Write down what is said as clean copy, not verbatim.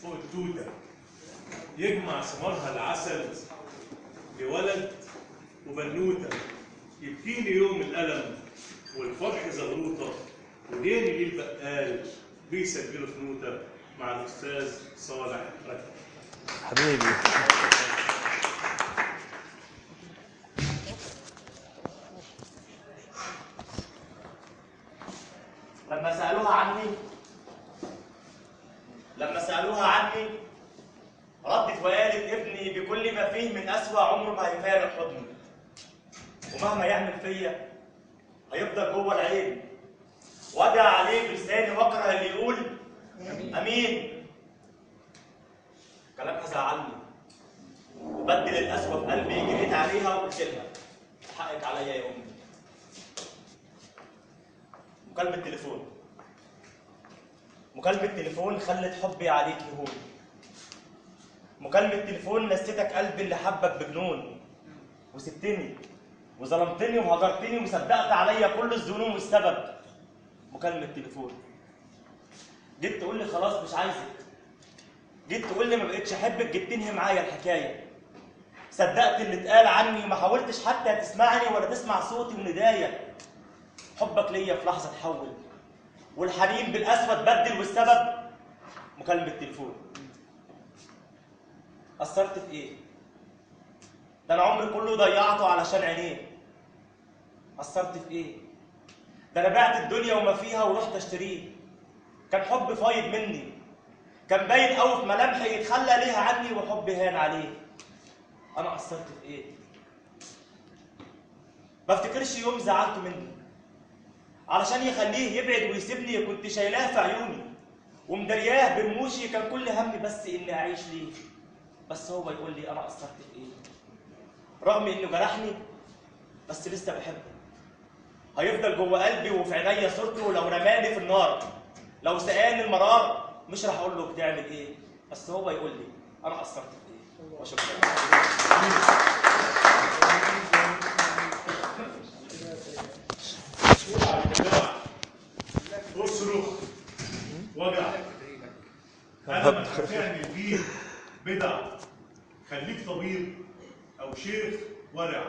فوق التوته يجمع ثمارها العسل لولد وبنوته، يبكيني يوم الألم والفرح زغروطه، وديني ليه البقال بيسجلوا في نوته مع الأستاذ صالح ركب. حبيبي لما سألوها عني ردت وقالت ابني بكل ما فيه من أسوأ عمره ما هيفارق حضني، ومهما يعمل فيا هيفضل جوه العين، وادعى عليه بلساني واكره اللي يقول امين. كلامها زعلني وبدل القسوه في قلبي، جريت عليها وقلت لها حقك عليا يا امي. مكالمة تليفون خلت حبي عليك يهون. مكالمة تليفون نسيتك قلبي اللي حبك بجنون، وسبتني وظلمتني وهجرتني وصدقت عليا كل الظنون والسبب. مكالمة تليفون جيت تقول لي خلاص مش عايزك، جيت تقول لي ما بقتش احبك، جيت تنهي معايا الحكايه. صدقت اللي اتقال عني وما حاولتش حتى تسمعني ولا تسمع صوتي وندايا. حبك ليا في لحظه اتحول والحنين بالاسود بدل، والسبب مكالمه تليفون. قصرت في ايه؟ ده انا عمري كله ضيعته علشان عينيه. قصرت في ايه؟ ده انا بعت الدنيا وما فيها ورحت اشتريه. كان حب فايض مني، كان باين قوي في ملامحي، يتخلى ليها عني وحبي هان عليه. انا قصرت في ايه؟ ما افتكرش يوم زعلت مني علشان يخليه يبعد ويسيبني. كنت شايلاه في عيوني ومدرياه برموشي، كان كل همي بس اني اعيش ليه. بس هو يقول لي انا قصرت في ايه؟ رغم انه جرحني بس لسه بحبه. هيفضل جوه قلبي وفي عينيا صورته، لو رماني في النار لو سقاني المرار مش راح اقول له بتعمل ايه، بس هو يقول لي انا قصرت في ايه. وشكرا. اصرخ وجع، انا هتعمل بيه بدع. خليك طبيب او شيخ ورع.